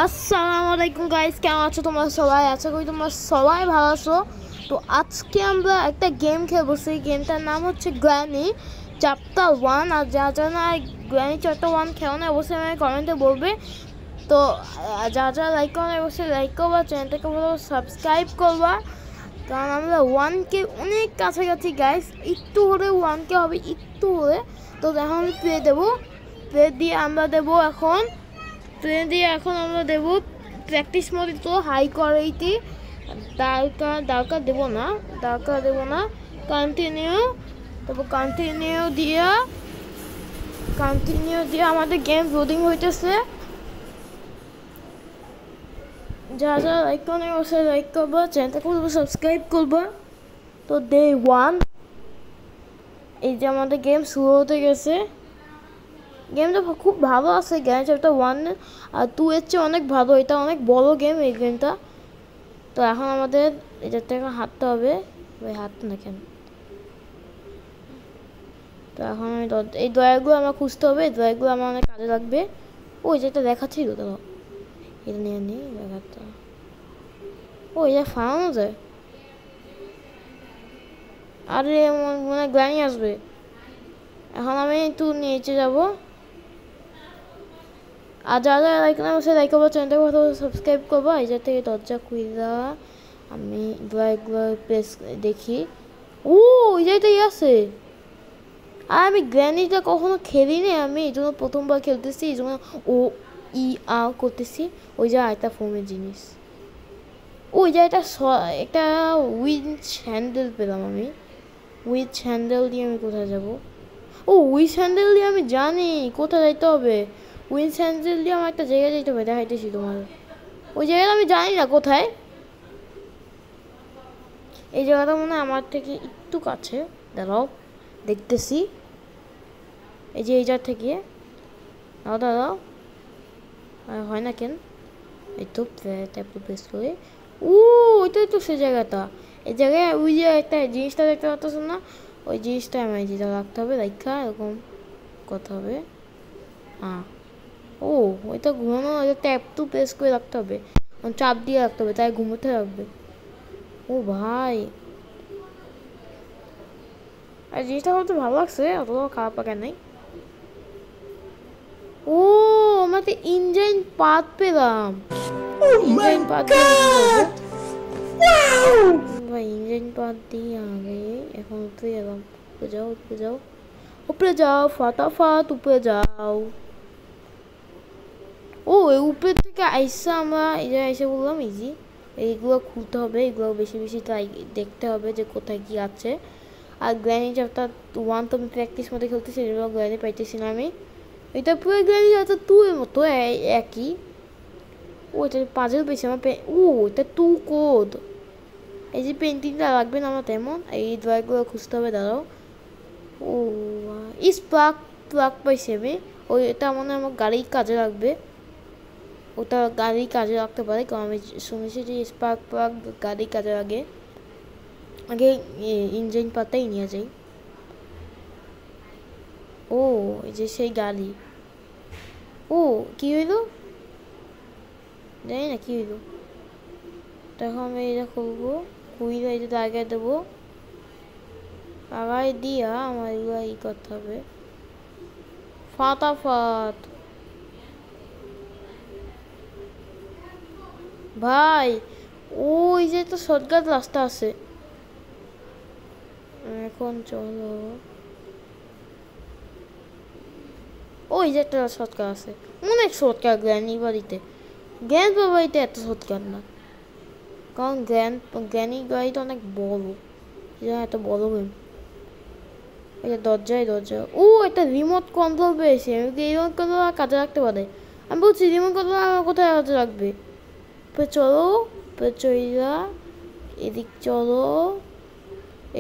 আসসালামু আলাইকুম গাইস, কেমন আছো তোমরা সবাই? আশা করি তোমরা সবাই ভালো আছো। তো আজকে আমরা একটা গেম খেলবো, সেই গেমটার নাম হচ্ছে গ্র্যানি চ্যাপ্টার 1। আর যা না গ্র্যানি চ্যাপ্টার 1 খেলো না অবশ্যই আমাকে কমেন্টে বলবে। তো যা লাইক করো না অবশ্যই লাইক করবা, চ্যানেলটাকে বলো সাবস্ক্রাইব করবা, কারণ আমরা 1K অনেক কাছাকাছি গাইস। একটু হলে 1K হবে, একটু হলে। তো এখন আমি প্লে দেবো, প্লে দিয়ে আমরা দেবো এখন আমরা দেবো প্র্যাকটিস মোডে। তো হাই কোয়ালিটি দরকার দেবো না কন্টিনিউ। তারপর কন্টিনিউ দিয়ে আমাদের গেম লোডিং হইতেছে। যারা লাইক করে অবশ্যই লাইক করবো, চ্যানেলটাকে সাবস্ক্রাইব করবো। তো ডে 1 এই যে আমাদের গেম শুরু হতে গেছে। গেমটা খুব ভালো আছে, গ্র্যানি চ্যাপ্টার 1 আর 2 এর চেয়ে অনেক ভালো। এটা অনেক বড় গেম এই গেমটা। তো এখন আমাদের এটার থেকে হাঁটতে হবে। হাঁটতে না কেন? তো এখন এই দয়াগুলো আমার খুঁজতে হবে, এই দয়াগুলো আমার অনেক কাজে লাগবে। ওই যেটা দেখাচ্ছিল তো, এটা নিয়ে নিই দেখাতে। ও এটা ফানানো যায়। আরে মনে হয় গ্র্যানি আসবে। এখন আমি একটু নিচে যাবো। আর যারা লাইক না অবশ্যই লাইক করবো, চ্যানেলটাকে কথা সাবস্ক্রাইব করবো। এই যে থেকে দরজা খুইলা আমি এগুলো প্রেস দেখি। ও ওই জায়গাটাই আছে। আর আমি গ্র্যানিটা কখনো খেলিনি, আমি এই জন্য প্রথমবার খেলতেছি, এই জন্য ও ই আ করতেছি। ওই যে একটা ফোমের জিনিস, ওই যে একটা উইচ হ্যান্ডেল পেলাম আমি। উইচ হ্যান্ডেল দিয়ে আমি কোথায় যাব? ও উইচ হ্যান্ডেল দিয়ে আমি জানি কোথায় যাইতে হবে। উইচ হ্যান্ডেল দিয়ে আমার একটা জায়গায় যাইতে হবে, দেখাইতেছি তোমার। ওই জায়গাটা আমি জানি না কোথায়। এই জায়গাটা মনে হয় আমার থেকে একটু কাছে, দাঁড়াও দেখতেছি। এই যে এই জায়গা থেকে দাঁড়াও হয় না কেন? এই তো ট্যাপ প্রেস করে। ও ওইটাই তো সেই জায়গাটা। এই জায়গায় ওই যে একটা জিনিসটা দেখতে পাচ্ছ না, ওই জিনিসটা আমার যেটা রাখতে হবে, রাখা এরকম কথা হবে। হ্যাঁ, ও ওইটা ঘুমানো, ট্যাপ টু প্রেস করে রাখতে হবে, চাপ দিয়ে রাখতে হবে, তাই ঘুমোতে রাখবে। ও ভাই, আর জিনিসটা হয়তো ভালো লাগছে, অতটাও খারাপ লাগে নাই। ও আমরা তো ইঞ্জিন পাত পেলাম। ইঞ্জিন পাত ভাই, ইঞ্জিন পাত দিয়ে আগে এখন উপরে গেলাম। উপরে যাও ফাটাফাট উপরে যাও। ও এই উপরে থেকে আইসা আমরা এই যে এসে বললাম ইজি। এইগুলো খুলতে হবে, এগুলো বেশি বেশি তাই দেখতে হবে যে কোথায় কি আছে। আর গ্র্যানি চ্যাপ্টার 1 তো আমি প্র্যাকটিস মধ্যে খেলতেছি, এগুলো গ্র্যানি পাইতেছি না আমি। এটা পুরো গ্র্যানি চ্যাপ্টার 2 এর মতো একই। ও এটা পাজল পেয়েছি আমার। ও এটা 2 কোড। এই যে পেন্টিংটা লাগবে না আমার তেমন, এই ড্রয়গুলো খুঁজতে হবে, দাঁড়াও। ও প্লাগ পাইছি আমি। ওই এটা মনে হয় আমার গাড়ির কাজে লাগবে, ওটা গাড়ির কাজে রাখতে পারে, কারণ আমি শুনেছি যে স্পার্ক প্লাগ গাড়ির কাজে লাগে। আগে ইঞ্জিন পাতাই নিয়ে যাই। ও এই যে সেই গাড়ি। ও কি হইলো জানি না কি হইলো। তখন আমি এটা খুলবো, খুইলে এই যে জায়গায় দেবো, লাগাই দিয়া আমার এগুলো ই করতে হবে ফাটাফাট। ভাই ওই যে তো শর্টকাট রাস্তা আছে। এখন চলো, ওই যে একটা শর্টকাট আছে, অনেক শর্টকাট গ্র্যানি বাড়িতে। বাড়িতে এত শর্টকাট না, কারণ গ্র্যানি বাড়িটা অনেক বড়, এত বড় গেম। এটা দরজা। ও একটা রিমোট কন্ট্রোল পেয়েছি আমি। রিমোট কন্ট্রোল কাজে রাখতে পারে। আমি বলছি রিমোট কন্ট্রোল আমার কোথায় কাজে রাখবে? চলো চইলা এদিক চলো,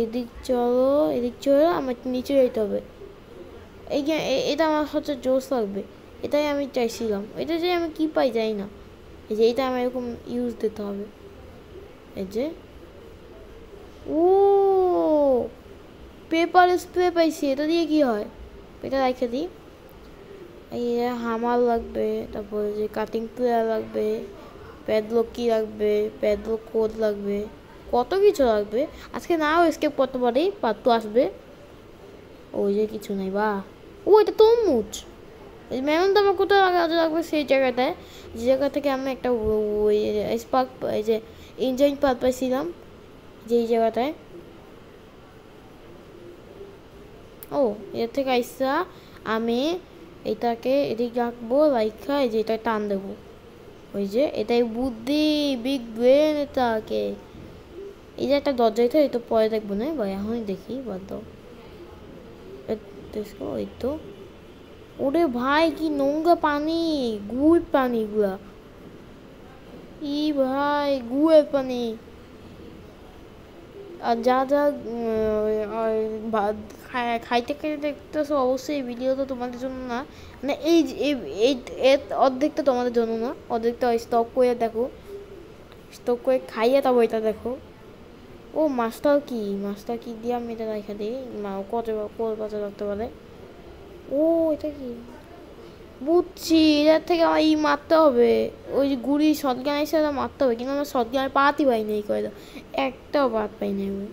এদিক চলো আমার নিচে যেতে হবে। এটা আমার হচ্ছে জোশ লাগবে, এটাই আমি চাইছিলাম। এটা যে আমি কি পাই যাই না। এই যে এটা আমার এরকম ইউজ দিতে হবে। এই যে ও পেপার স্প্রে পাইছি, এটা দিয়ে কি হয়? এটা রেখে দিই। এই হামার লাগবে, তারপরে যে কাটিং প্লেয়ার লাগবে, প্যাডলক কি লাগবে, প্যাডলক কোড লাগবে, কত কিছু লাগবে। আজকে নাও এসকেপ করতে পারি, পাত্র আসবে। ওই যে কিছু নেই বা ও এটা তরমুজ। এই মেরুন দামা কোথায় লাগবে সেই জায়গাটায়, যে জায়গা থেকে আমি একটা ওই স্পার্ক এই যে ইঞ্জিন পাত পাইছিলাম, যেই জায়গাটায়। ও এর থেকে আইসা আমি এটাকে এদিকে রাখবো, রাইখা এই যে এটা টান দেবো। ওই যে এটাই বুদ্ধি, বিগ ব্রেন এটাকে। এই যে একটা দরজাই তো, এই তো পরে দেখবো না বা এখনই দেখি, বাদ দাও। ওই তো, ওরে ভাই কি নোংরা পানি, গুড় পানি গুলা, ই ভাই গুড়ের পানি। আর যা যা খাইতে খাইতে দেখতেছো অবশ্যই ভিডিও তো তোমাদের জন্য না, মানে এই অর্ধেকটা তোমাদের জন্য না, অর্ধেকটা স্টক করে দেখো, স্টক করে খাইয়ে তারপর এটা দেখো। ও মাছটা কি দিয়ে আমি এটা রেখে দিই, কত বাচ্চা রাখতে পারে। ও এটা কি বুঝছি, এটার থেকে আমার মারতে হবে, ওই যে গুড়ি শটগান এসে মারতে হবে, কিন্তু আমার শটগানের পাতই পাই নাই, কয়টা একটাও পাত পাই নাই আমি।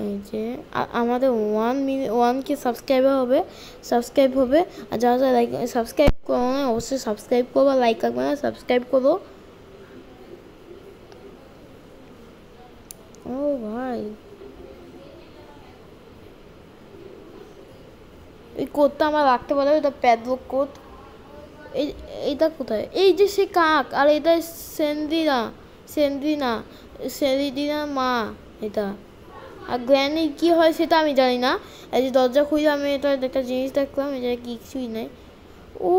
এই যে আমাদের 1K সাবস্ক্রাইব হবে, আর যারা যারা লাইক সাবস্ক্রাইব করো না অবশ্যই সাবস্ক্রাইব করো, লাইক রাখবে না সাবস্ক্রাইব করো। ও ভাই এই কোডটা আমার রাখতে পারবে, এটা প্যাডলক কোড। এইটা কোথায়, এই যে সে কাক, আর এটা সেন্দ্রিনা মা এটা। আর গ্র্যানি কি হয় সেটা আমি জানি না। এই যে দরজা খুঁজে আমি এটা একটা জিনিস দেখলাম, এটা কিছুই নাই। ও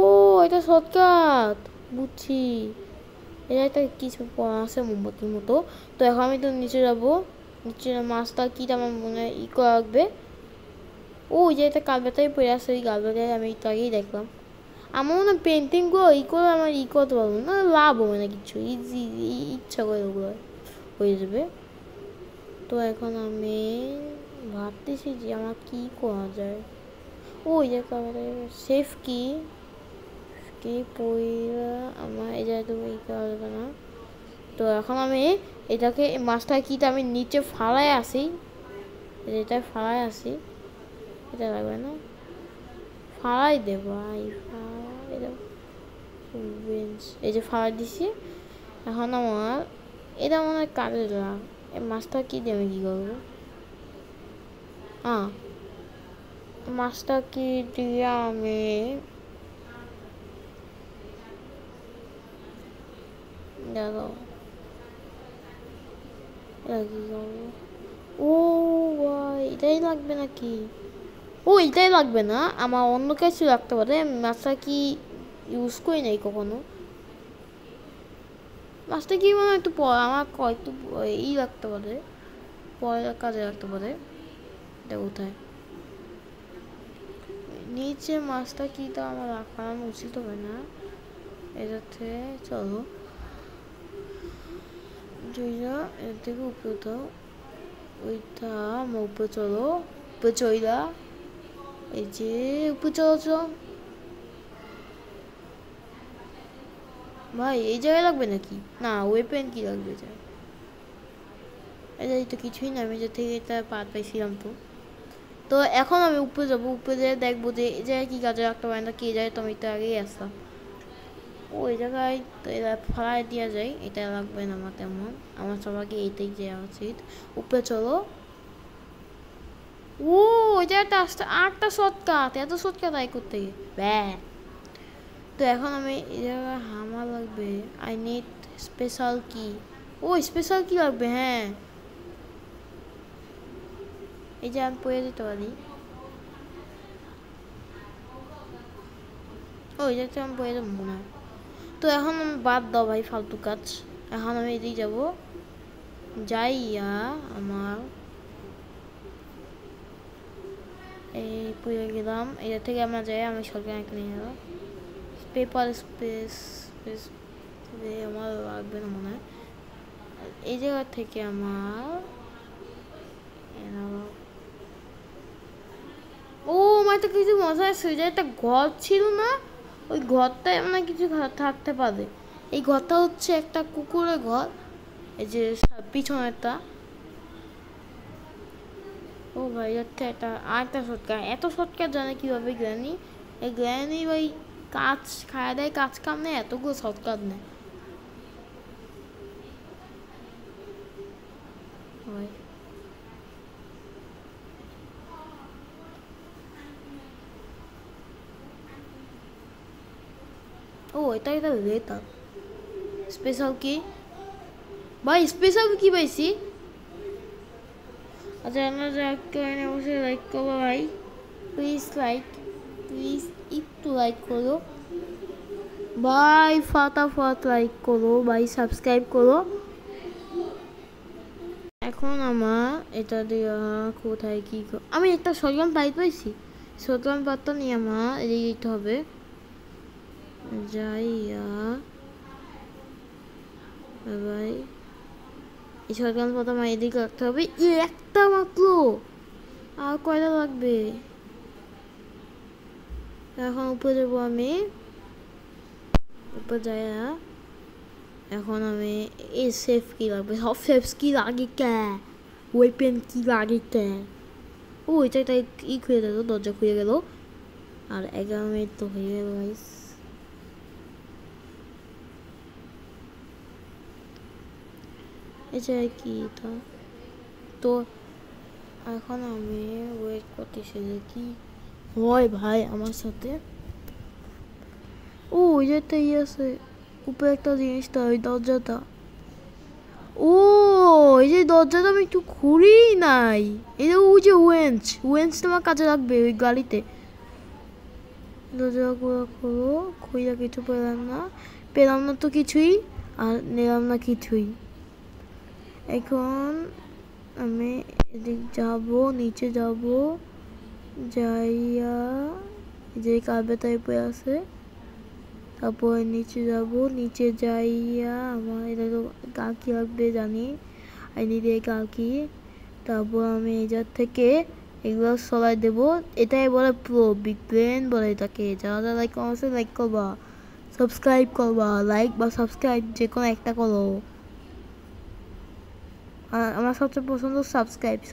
এটা শর্টকাট, বুঝছি। এটা একটা কিছু আছে মোমবাতির মতো। তো এখন আমি তো নিচে যাবো, নিচে মাছটা কি আমার মনে হয় করা লাগবে। ও যে একটা কালবেটাই পড়ে আসছে, ওই কালবেটাই আমি একটু আগেই দেখলাম। আমার মনে হয় পেন্টিংগুলো করে আমার করতে পারবো না, লাভ হবে না কিছু, ইচ্ছা করে ওগুলো হয়ে যাবে। তো এখন আমি ভাবতেছি যে আমার কি করা যায়। ওই যে সেফ কি পইরা আমার এই জায়গায় তো এই করা যাবে না। তো এখন আমি এটাকে মাছটা কিটা আমি নিচে ফালায় আসি, এটা ফালায় আসি, এটা লাগবে না, ফালাই দেবো। এই যে ফালাই দিছি। এখন আমার এটা মনে হয় কাজে লাগ, এই মাছটা কি দিয়ে আমি কী করবো, মাছটা কি দিয়ে আমি দেখো কি করবো। ও ভাই এটাই লাগবে নাকি, ও এটাই লাগবে না, আমার অন্য কিছু রাখতে পারে। মাছটা কি ইউজ করি নাই কখনো, মাছটা কি মানে একটু পরে আমার একটু রাখতে পারে, পরে কাজে রাখতে পারে। এটা কোথায় নিচে মাছটা কি তো আমার রাখা উচিত হবে না, এটাতে চলো এর থেকে উপরে উঠাও, ওইটা আমার উপরে চলো, উপরে চইলা এই যে উপরে চলো ভাই। এই জায়গায় লাগবে নাকি, না ওয়েপেন কি লাগবে, এই তো কিছুই না, আমি যে থেকে এটা পাত পাইছিলাম। তো এখন আমি উপরে যাবো, উপরে যেয়ে দেখবো যে এই জায়গায় কি কাজে রাখতে পারে না, কি যায় তো আমি তো আগেই আসলাম। ওই জায়গায় তো এটা ফালাই দেওয়া যায়, এটা লাগবে না আমার তেমন, আমার সবাইকে এইটাই দেওয়া উচিত। উপরে চলো, ও ওই জায়গাটা আসতে আটটা শর্টকাট, এত শর্টকাট আয় করতে ব্যা। তো এখন আমি এই জায়গায় হামা লাগবে, আই নিড স্পেশাল কি, ও স্পেশাল কি লাগবে, হ্যাঁ এই যে আমি পড়ে দিতে পারি, ওই জায়গাটা আমি পড়ে দেবো মনে হয়। তো এখন আমি বাদ দাও ভাই ফালতু কাজ, এখন আমি এদিকে যাবো, যাইয়া আমার এই পড়ে গেলাম, এটা থেকে আমরা যাই, আমি সরকার একটা নিয়ে গেলাম পেপার স্পেস আমার লাগবে না মনে হয়। এই জায়গা থেকে আমার ও আমার একটা কিছু মজা আছে যে একটা ঘর ছিল না, ওই ঘরটায় এমন কিছু থাকতে পারে। এই ঘরটা হচ্ছে একটা কুকুরের ঘর, এই যে পিছনেরটা। ও ভাই হচ্ছে একটা আরেকটা শর্টকাট, এত শর্টকাট জানে কীভাবে গ্র্যানি? এই গ্র্যানি ভাই কাজ খায় দেয়, কাজ কাম নেই, এতগুলো শর্টকাট নেই ভাই। ও এটা এটা লেটার স্পেশাল কি ভাই? স্পেশাল কি পাইছি? আচ্ছা আমরা অবশ্যই লাইক করবো ভাই, প্লিজ লাইক, প্লিজ একটু লাইক করো ভাই, ফাটাফাট লাইক করো ভাই, সাবস্ক্রাইব করো। এখন আমার এটা দিয়ে কোথায় কি আমি একটা শটগান পাইট পাইছি, শটগান পাতটা নিয়ে আমার এদিকে যেতে হবে। যাইয়া ভাই এই শটগান পাতা আমার এদিকে রাখতে হবে, একটা মাত্র, আর কয়টা লাগবে? এখন উপরে যাবো আমি, উপরে যাইয়া এখন আমি এই সেফ কি লাগবে, সব সেফ কি লাগে কে, ওয়েপেন কি লাগে কে? ও এটা এটা ই খুলে গেল, দরজা খুলে গেল, আর 11 মিনিট তো হয়ে গেল গাইস। এটা কি এটা তো এখন আমি ওয়েট করতেছি যে কি হয় ভাই আমার সাথে। ও ওই যে একটা ইয়ে আছে উপরে একটা জিনিসটা, ওই দরজাটা, ও এই যে দরজাটা আমি একটু খুঁড়ি নাই, এই যে ওই যে ওয়েন্সটা আমার কাজে লাগবে ওই গাড়িতে। দরজা খোলো, খুঁড়া কিছু পেলাম না তো কিছুই, আর নিলাম না কিছুই। এখন আমি এদিক যাবো, নিচে যাব, যাইয়া যে কাবে টাইপের আছে, তারপর নিচে যাব, নিচে যাইয়া আমার এটা তো কাকি লাগবে জানি, আইনি দিয়ে কাকি, তারপর আমি এজার থেকে এগুলো সলাই দেবো। এটাই বলে প্রো, বিগ ব্রেন বলে এটাকে। যারা যারা লাইক করছে লাইক করবা, সাবস্ক্রাইব করবা, লাইক বা সাবস্ক্রাইব যে কোনো একটা করো। আমার সবচেয়ে পছন্দ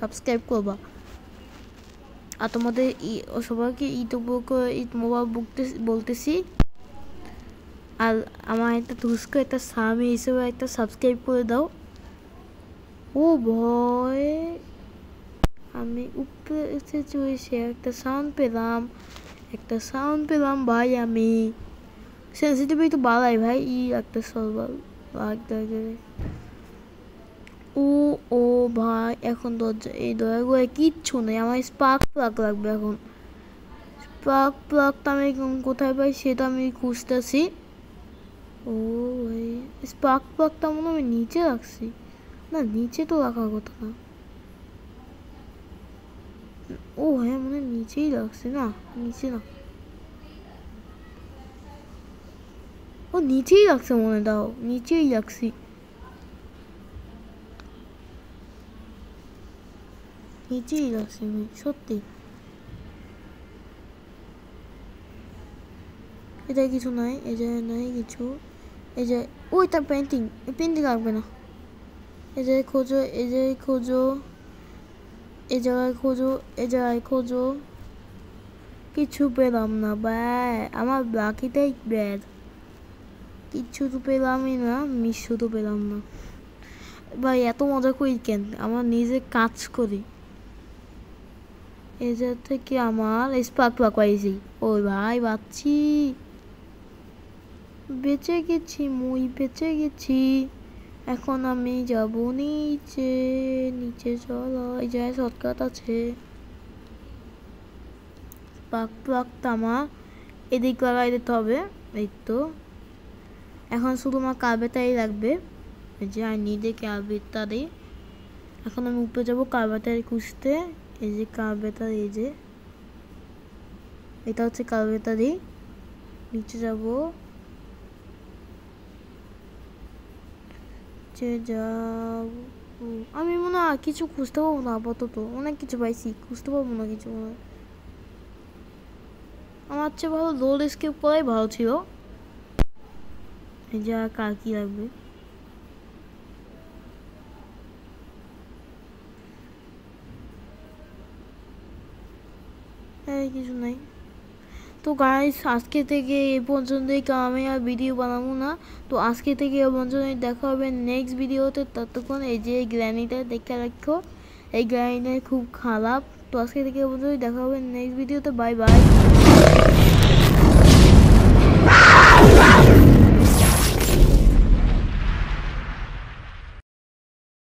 সাবস্ক্রাইব করবা। আর তোমাদের সবাইকে ঈদ মোবারক বলতেছি। আর আমার একটা তুস্কো একটা স্বামী হিসেবে একটা সাবস্ক্রাইব করে দাও। ও ভয়, আমি উপরে এসেছি, সে একটা সাউন্ড পেলাম ভাই। আমি সেন্সিটিভিটি তো বাড়াই ভাই, একটা সরবার ও ও ভাই এখন দরজা, এই দরজাগুলো কিচ্ছু নেই, আমার স্পার্ক প্লাগ লাগবে। এখন স্পার্ক প্লাগটা আমি কোথায় পাই সেটা আমি খুঁজতেছি। ও ভাই স্পার্ক প্লাগটা মনে আমি নিচে রাখছি, না নিচে তো রাখার কথা না। ও হ্যাঁ মনে নিচেই রাখছি, না নিচে না, ও নিচেই রাখছে মনে, দাও নিচেই রাখছি, নিচেই রাখছি আমি সত্যি। এটা কিছু নাই, এই জায়গায় নাই কিছু, এই যে ওইটা পেন্টিং লাগবে না। এই জায়গায় খোঁজো, এই জায়গায় খোঁজো, এই জায়গায় খোঁজো, এই জায়গায় খোঁজো, কিছু পেলাম না ভাই, আমার বাকিটাই ব্যাড, কিচ্ছু তো পেলামই না, মিশু তো পেলাম না ভাই। এত মজা করি কেন, আমার নিজে কাজ করি। এই জায়গা থেকে আমার স্পার্ক প্লাগ পাইছি, ওই ভাই বাচ্চি, বেঁচে গেছি, মুই বেঁচে গেছি। এখন আমি যাব নিচে, নিচে চলো, এই জায়গায় শর্টকাট আছে। স্পার্ক প্লাগটা আমার এদিক লাগাই দিতে হবে, এই তো। এখন শুধু আমার কার্বেটারই লাগবে, এই যে আই নিড এ কার্বেটারি। এখন আমি উপরে যাবো কার্বেটারি খুঁজতে, এই যে কার্বেটারি, এই যে এটা হচ্ছে কার্বেটারি। নিচে যাবো, আমি মনে হয় কিছু খুঁজতে পারবো না আপাতত, অনেক কিছু পাইছি, খুঁজতে পারবো না কিছু মনে হয়। আমার চেয়ে ভালো রোল স্কিপ করাই ভালো ছিল। এই যা কার কি লাগবে, কিছু নাই। তো গাইস আজকে থেকে এ পর্যন্তই, আমি আর ভিডিও বানাবো না। তো আজকে থেকে এ পর্যন্তই, দেখা হবে নেক্সট ভিডিওতে। ততক্ষণ এই যে গ্র্যানিটা দেখে রাখো, এই গ্র্যানিটা খুব খারাপ। তো আজকে থেকে এ পর্যন্তই, দেখা হবে নেক্সট ভিডিওতে। Bye bye.